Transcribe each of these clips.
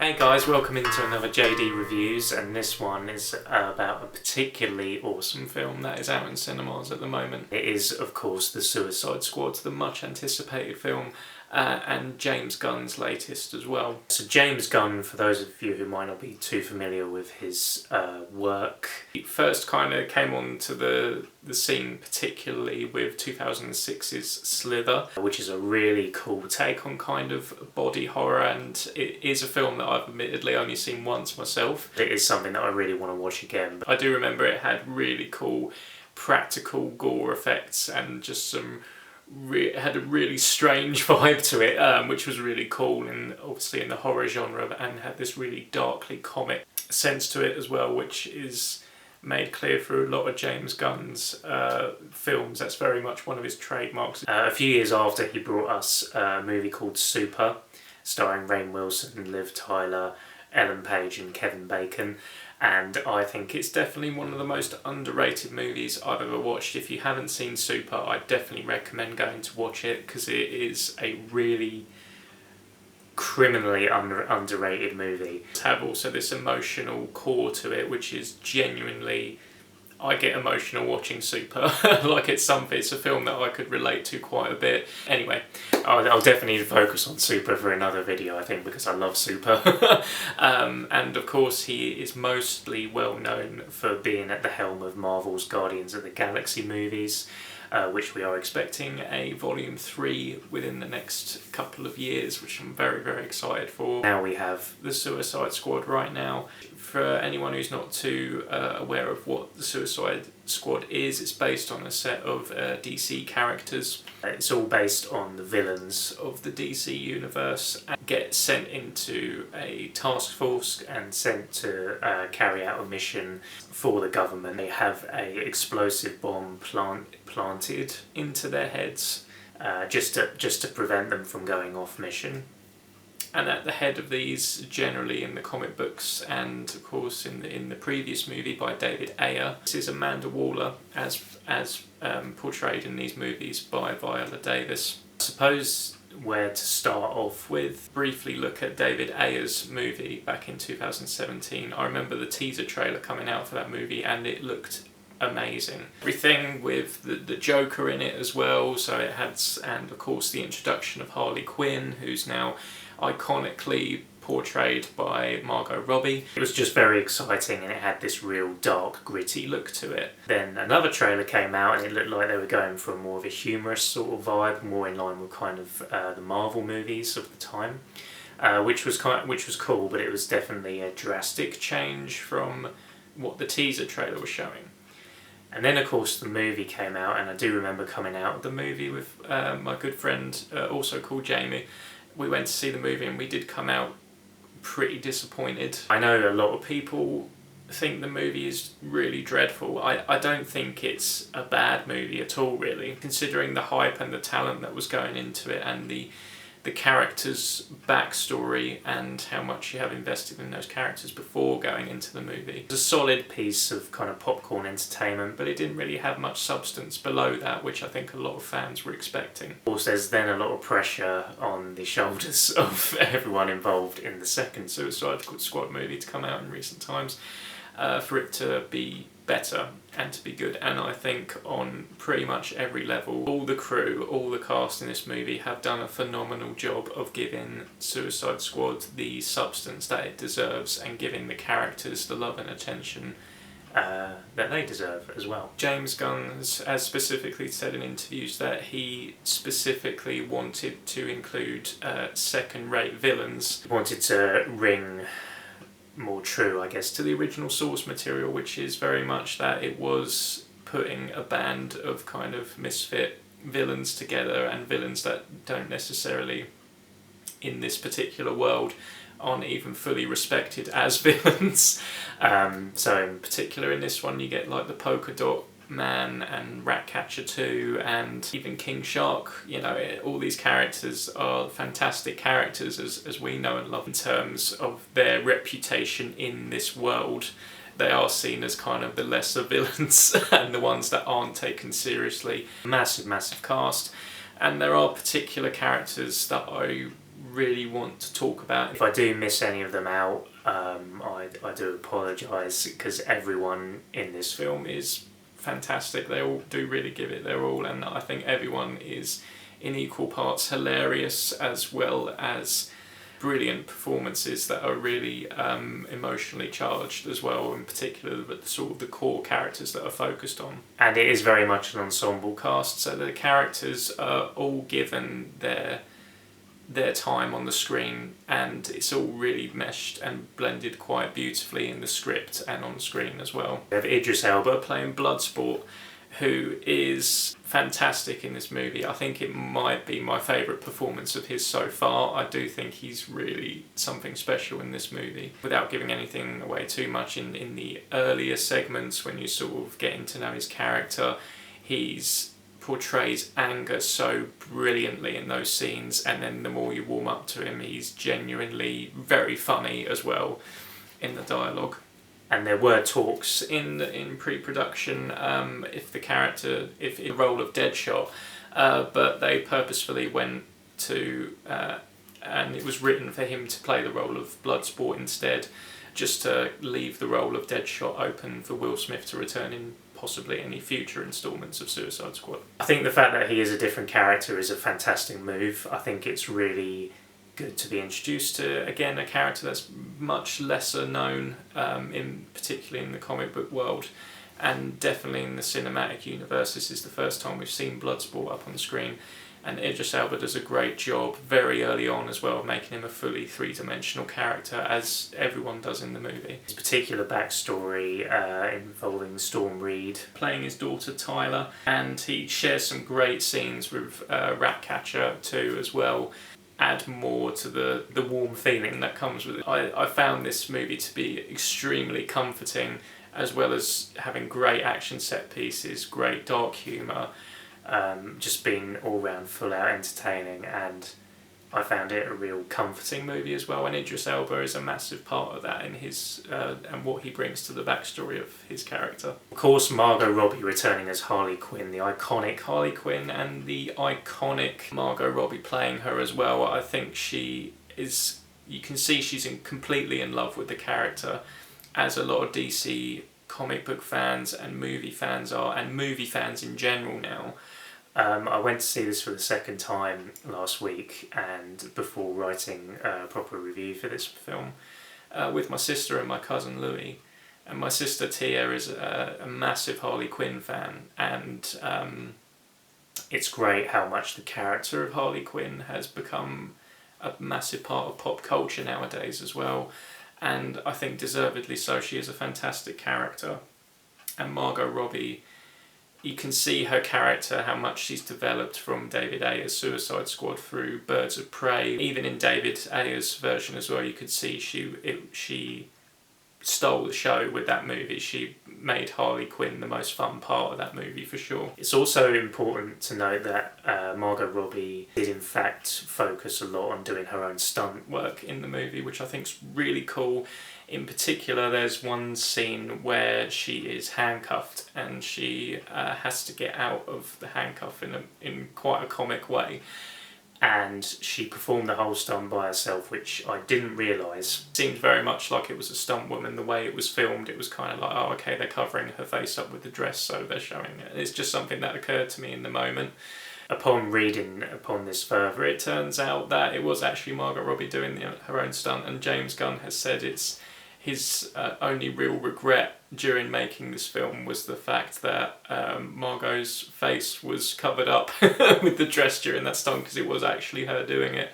Hey guys, welcome into another JD Reviews, and this one is about a particularly awesome film that is out in cinemas at the moment. It is, of course, The Suicide Squad, the much anticipated film, and James Gunn's latest as well. So James Gunn, for those of you who might not be too familiar with his work, he first kind of came onto the scene particularly with 2006's Slither, which is a really cool take on kind of body horror, and it is a film that I've admittedly only seen once myself. It is something that I really want to watch again. But I do remember it had really cool practical gore effects and just it had a really strange vibe to it, which was really cool, and obviously in the horror genre, and had this really darkly comic sense to it as well, which is made clear through a lot of James Gunn's films. That's very much one of his trademarks. A few years after, he brought us a movie called Super, starring Rainn Wilson, Liv Tyler, Ellen Page and Kevin Bacon, and I think it's definitely one of the most underrated movies I've ever watched. If you haven't seen Super, I definitely recommend going to watch it, because it is a really criminally underrated movie. Have also this emotional core to it, which is genuinely, I get emotional watching Super. Like it's a film that I could relate to quite a bit. Anyway, I'll definitely focus on Super for another video, I think, because I love Super. And of course he is mostly well known for being at the helm of Marvel's Guardians of the Galaxy movies, which we are expecting a volume 3 within the next couple of years, which I'm very, very excited for. Now we have The Suicide Squad right now. For anyone who's not too aware of what The Suicide Squad is, it's based on a set of DC characters. It's all based on the villains of the DC universe, and get sent into a task force and sent to carry out a mission for the government. They have an explosive bomb planted into their heads just to prevent them from going off mission. And at the head of these, generally in the comic books and of course in the previous movie by David Ayer, this is Amanda Waller, as portrayed in these movies by Viola Davis. I suppose where to start off with, briefly look at David Ayer's movie back in 2017. I remember the teaser trailer coming out for that movie, and it looked amazing. Everything with the Joker in it as well, so it had, and of course the introduction of Harley Quinn, who's now iconically portrayed by Margot Robbie. It was just very exciting, and it had this real dark, gritty look to it. Then another trailer came out, and it looked like they were going for more of a humorous sort of vibe, more in line with kind of the Marvel movies of the time, which was cool, but it was definitely a drastic change from what the teaser trailer was showing. And then of course the movie came out, and I do remember coming out of the movie with my good friend, also called Jamie. We went to see the movie, and we did come out pretty disappointed. I know a lot of people think the movie is really dreadful. I don't think it's a bad movie at all, really, considering the hype and the talent that was going into it, and the characters' backstory and how much you have invested in those characters before going into the movie. It's a solid piece of kind of popcorn entertainment, but it didn't really have much substance below that, which I think a lot of fans were expecting. Of course, there's then a lot of pressure on the shoulders of everyone involved in the second Suicide Squad movie to come out in recent times, for it to be better and to be good. And I think on pretty much every level, all the crew, all the cast in this movie have done a phenomenal job of giving Suicide Squad the substance that it deserves, and giving the characters the love and attention that they deserve as well. James Gunn has specifically said in interviews that he specifically wanted to include second-rate villains. He wanted to ring more true, I guess, to the original source material, which is very much that it was putting a band of kind of misfit villains together, and villains that don't necessarily, in this particular world, aren't even fully respected as villains. So in particular in this one you get like the Polka Dot Man and Ratcatcher 2 and even King Shark. You know, all these characters are fantastic characters as we know and love. In terms of their reputation in this world, they are seen as kind of the lesser villains and the ones that aren't taken seriously. Massive cast, and there are particular characters that I really want to talk about. If I do miss any of them out, I do apologise, because everyone in this film is fantastic. They all do really give it their all, and I think everyone is in equal parts hilarious as well as brilliant performances that are really emotionally charged as well, in particular but sort of the core characters that are focused on. And it is very much an ensemble cast, so the characters are all given their time on the screen, and it's all really meshed and blended quite beautifully in the script and on screen as well. We have Idris Elba playing Bloodsport, who is fantastic in this movie. I think it might be my favourite performance of his so far. I do think he's really something special in this movie. Without giving anything away too much, in the earlier segments when you're sort of getting to know his character, he's portrays anger so brilliantly in those scenes, and then the more you warm up to him, he's genuinely very funny as well in the dialogue. And there were talks in pre-production if the role of Deadshot, but they purposefully went to and it was written for him to play the role of Bloodsport instead, just to leave the role of Deadshot open for Will Smith to return in possibly any future instalments of Suicide Squad. I think the fact that he is a different character is a fantastic move. I think it's really good to be introduced to, again, a character that's much lesser known, particularly in the comic book world, and definitely in the cinematic universe. This is the first time we've seen Bloodsport up on the screen, and Idris Elba does a great job very early on as well, making him a fully three-dimensional character, as everyone does in the movie. His particular backstory involving Storm Reed playing his daughter Tyler, and he shares some great scenes with Ratcatcher too as well, add more to the warm feeling that comes with it. I found this movie to be extremely comforting, as well as having great action set pieces, great dark humour, just being all round full out entertaining, and I found it a real comforting movie as well, and Idris Elba is a massive part of that in his and what he brings to the backstory of his character. Of course, Margot Robbie returning as Harley Quinn, the iconic Harley Quinn, and the iconic Margot Robbie playing her as well. I think she is, you can see she's completely in love with the character, as a lot of DC comic book fans and movie fans are, and movie fans in general now. I went to see this for the second time last week, and before writing a proper review for this film, with my sister and my cousin Louis. And my sister Tia is a massive Harley Quinn fan, and it's great how much the character of Harley Quinn has become a massive part of pop culture nowadays as well, and I think deservedly so. She is a fantastic character, and Margot Robbie, you can see her character, how much she's developed from David Ayer's Suicide Squad through Birds of Prey. Even in David Ayer's version as well, you could see she stole the show with that movie. She made Harley Quinn the most fun part of that movie for sure. It's also important to note that Margot Robbie did in fact focus a lot on doing her own stunt work in the movie, which I think is really cool. In particular, there's one scene where she is handcuffed, and she has to get out of the handcuff in quite a comic way. And she performed the whole stunt by herself, which I didn't realise. It seemed very much like it was a stunt woman. The way it was filmed, it was kind of like, oh, okay, they're covering her face up with the dress, so they're showing it. It's just something that occurred to me in the moment. Upon reading upon this further, it turns out that it was actually Margot Robbie doing her own stunt, and James Gunn has said it's his only real regret during making this film was the fact that Margot's face was covered up with the dress during that stunt, because it was actually her doing it.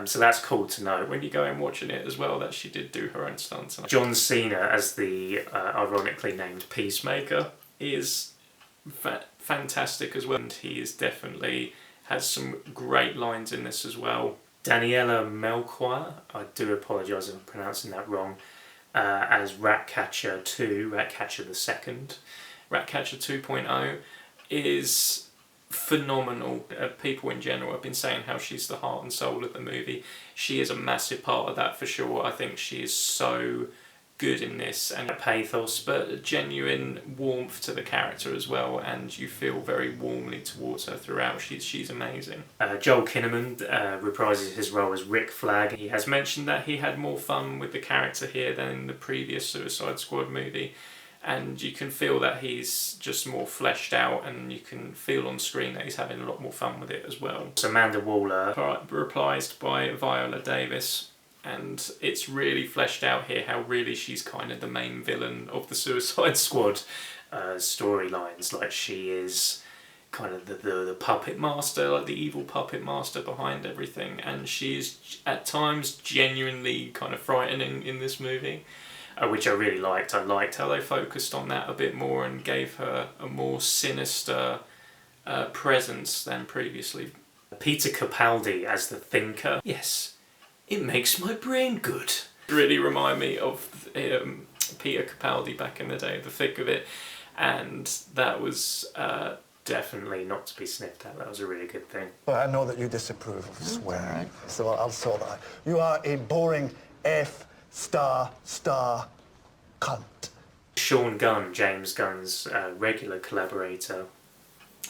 So that's cool to know when you go in watching it as well, that she did do her own stunts. John Cena as the ironically named Peacemaker is fantastic as well, and he is definitely has some great lines in this as well. Daniela Melchior, I do apologise if I'm pronouncing that wrong, as Ratcatcher 2, Ratcatcher the Second. Ratcatcher 2.0 is phenomenal. People in general have been saying how she's the heart and soul of the movie. She is a massive part of that for sure. I think she is so good in this, and pathos, but a genuine warmth to the character as well, and you feel very warmly towards her throughout. She's amazing. Joel Kinnaman reprises his role as Rick Flag. He has mentioned that he had more fun with the character here than in the previous Suicide Squad movie, and you can feel that he's just more fleshed out, and you can feel on screen that he's having a lot more fun with it as well. So Amanda Waller, reprised by Viola Davis, and it's really fleshed out here how really she's kind of the main villain of the Suicide Squad storylines. Like, she is kind of the puppet master, like the evil puppet master behind everything, and she is at times genuinely kind of frightening in this movie, which I really liked. I liked how they focused on that a bit more and gave her a more sinister presence than previously. Peter Capaldi as the Thinker. Yes. It makes my brain good. Really remind me of Peter Capaldi back in the day, the thick of it, and that was definitely not to be sniffed at. That was a really good thing. Well, I know that you disapprove of swearing, so I'll sort that. You are a boring F*** cunt. Sean Gunn, James Gunn's regular collaborator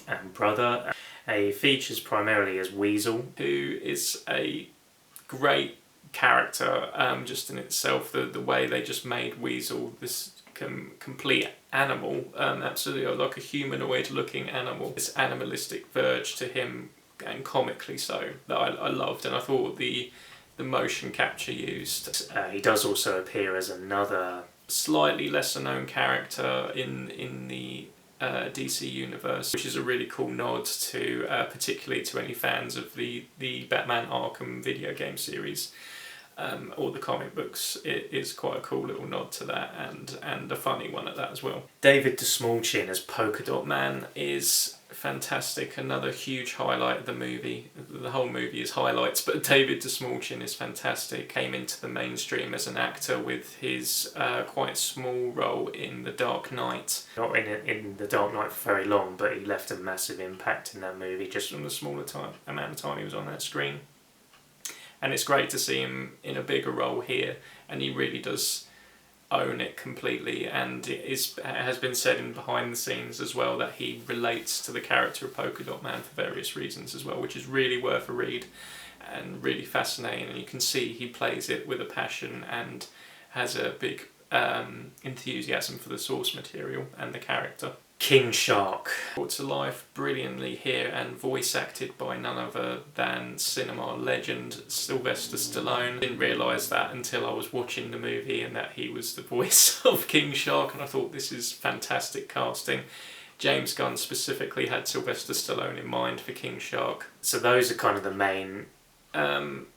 and brother, he features primarily as Weasel, who is a great character just in itself. The way they just made Weasel this complete animal, absolutely like a humanoid looking animal. This animalistic verge to him, and comically so, that I loved, and I thought the motion capture used. He does also appear as another slightly lesser known character in the DC universe, which is a really cool nod to particularly to any fans of the Batman Arkham video game series or the comic books. It is quite a cool little nod to that, and a funny one at that as well. David DeSmallchin as Polka Dot Man is fantastic. Another huge highlight of the movie. The whole movie is highlights, but David DeSmallchin is fantastic. Came into the mainstream as an actor with his quite small role in The Dark Knight. Not in The Dark Knight for very long, but he left a massive impact in that movie just from the smaller amount of time he was on that screen. And it's great to see him in a bigger role here, and he really does own it completely, and it has been said in behind the scenes as well that he relates to the character of Polka Dot Man for various reasons as well, which is really worth a read and really fascinating, and you can see he plays it with a passion and has a big enthusiasm for the source material and the character. King Shark, brought to life brilliantly here and voice acted by none other than cinema legend Sylvester Stallone. Didn't realise that until I was watching the movie and that he was the voice of King Shark, and I thought this is fantastic casting. James Gunn specifically had Sylvester Stallone in mind for King Shark. So those are kind of the main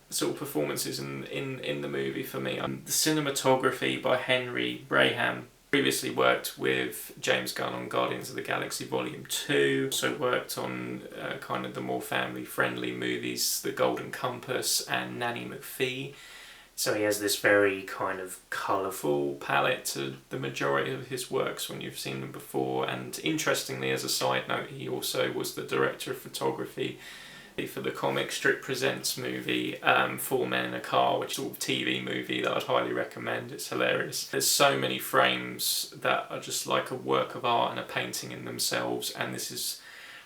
sort of performances in the movie for me. The cinematography by Henry Braham. Previously worked with James Gunn on Guardians of the Galaxy Volume 2, also worked on kind of the more family-friendly movies, The Golden Compass and Nanny McPhee. So he has this very kind of colourful palette to the majority of his works when you've seen them before. And interestingly, as a side note, he also was the director of photography for the comic strip presents movie Four Men in a Car, which is a sort of TV movie that I'd highly recommend. It's hilarious. There's so many frames that are just like a work of art and a painting in themselves, and this is,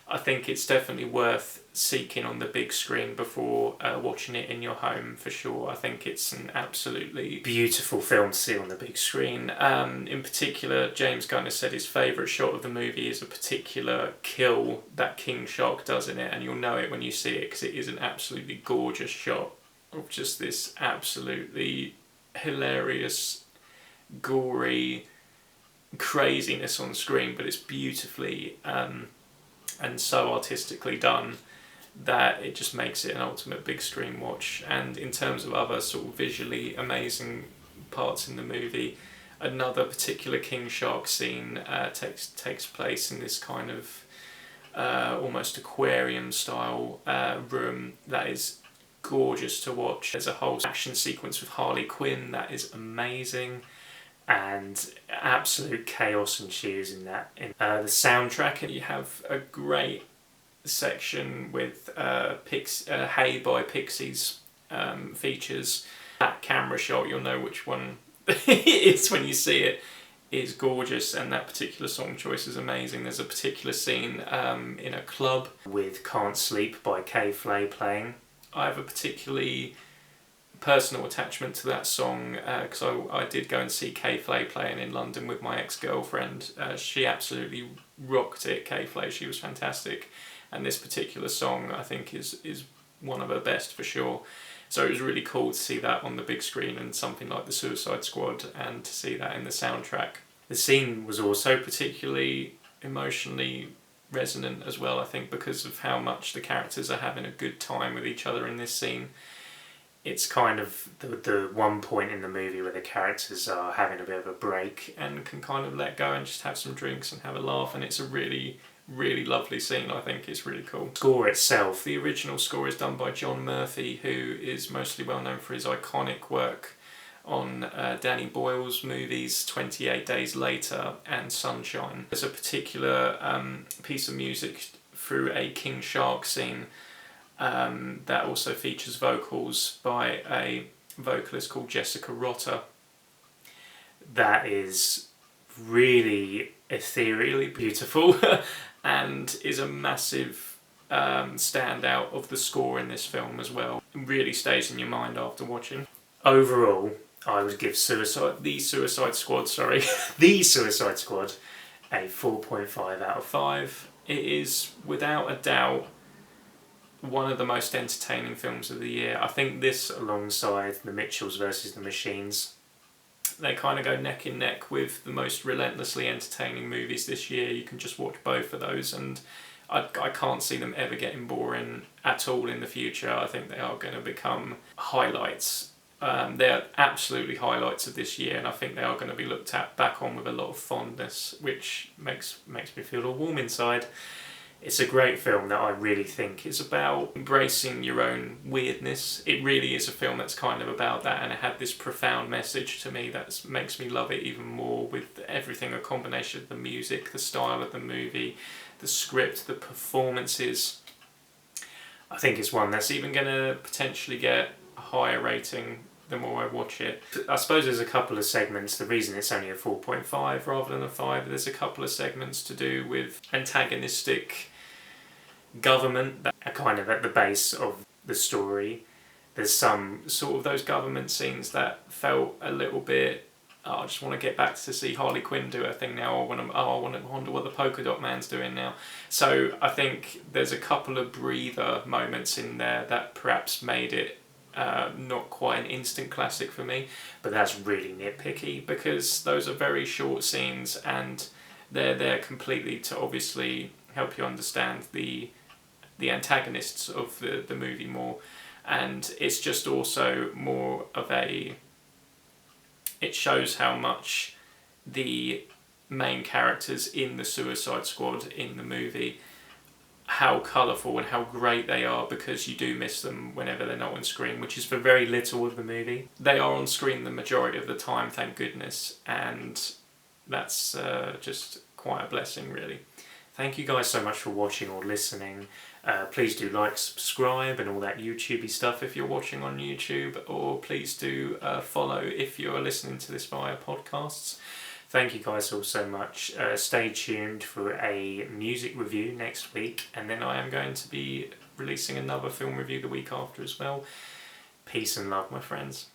I think it's definitely worth seeking on the big screen before watching it in your home for sure. I think it's an absolutely beautiful film to see on the big screen. In particular, James Gunn has said his favourite shot of the movie is a particular kill that King Shark does in it, and you'll know it when you see it because it is an absolutely gorgeous shot of just this absolutely hilarious, gory craziness on screen, but it's beautifully and so artistically done that it just makes it an ultimate big screen watch. And in terms of other sort of visually amazing parts in the movie, another particular King Shark scene takes place in this kind of almost aquarium style room that is gorgeous to watch. There's a whole action sequence with Harley Quinn that is amazing, and absolute chaos ensues in that. In the soundtrack, and you have a great section with Hey by Pixies features. That camera shot, you'll know which one it is when you see it, is gorgeous, and that particular song choice is amazing. There's a particular scene in a club with Can't Sleep by K-Flay playing. I have a particularly personal attachment to that song because I did go and see K-Flay playing in London with my ex-girlfriend. She absolutely rocked it, K-Flay. She was fantastic, and this particular song I think is one of her best for sure. So it was really cool to see that on the big screen and something like the Suicide Squad, and to see that in the soundtrack. The scene was also particularly emotionally resonant as well, I think, because of how much the characters are having a good time with each other in this scene. It's kind of the one point in the movie where the characters are having a bit of a break and can kind of let go and just have some drinks and have a laugh, and it's a really, really lovely scene. I think it's really cool. Score itself, the original score is done by John Murphy, who is mostly well known for his iconic work on Danny Boyle's movies 28 Days Later and Sunshine. There's a particular piece of music through a King Shark scene that also features vocals by a vocalist called Jessica Rotter. That is really ethereally beautiful and is a massive standout of the score in this film as well. It really stays in your mind after watching. Overall, I would give The Suicide Squad a 4.5 out of 5. It is, without a doubt, one of the most entertaining films of the year. I think this, alongside The Mitchells vs. the Machines, they kind of go neck in neck with the most relentlessly entertaining movies this year. You can just watch both of those, and I can't see them ever getting boring at all in the future. I think they are going to become highlights. They're absolutely highlights of this year, and I think they are going to be looked at back on with a lot of fondness, which makes me feel all warm inside. It's a great film that I really think is about embracing your own weirdness. It really is a film that's kind of about that, and it had this profound message to me that makes me love it even more, with everything, a combination of the music, the style of the movie, the script, the performances. I think it's one that's even going to potentially get a higher rating the more I watch it. I suppose there's a couple of segments. The reason it's only a 4.5 rather than a 5, there's a couple of segments to do with antagonistic government that are kind of at the base of the story. There's some sort of those government scenes that felt a little bit, I just want to get back to see Harley Quinn do her thing now, I wonder what the Polka Dot Man's doing now. So I think there's a couple of breather moments in there that perhaps made it not quite an instant classic for me, but that's really nitpicky because those are very short scenes and they're there completely to obviously help you understand the antagonists of the movie more, and it's just also more of it shows how much the main characters in the Suicide Squad in the movie, how colourful and how great they are, because you do miss them whenever they're not on screen, which is for very little of the movie. They are on screen the majority of the time, thank goodness, and that's just quite a blessing, really. Thank you guys so much for watching or listening. Please do like, subscribe and all that YouTubey stuff if you're watching on YouTube, or please do follow if you're listening to this via podcasts. Thank you guys all so much. Stay tuned for a music review next week, and then I am going to be releasing another film review the week after as well. Peace and love, my friends.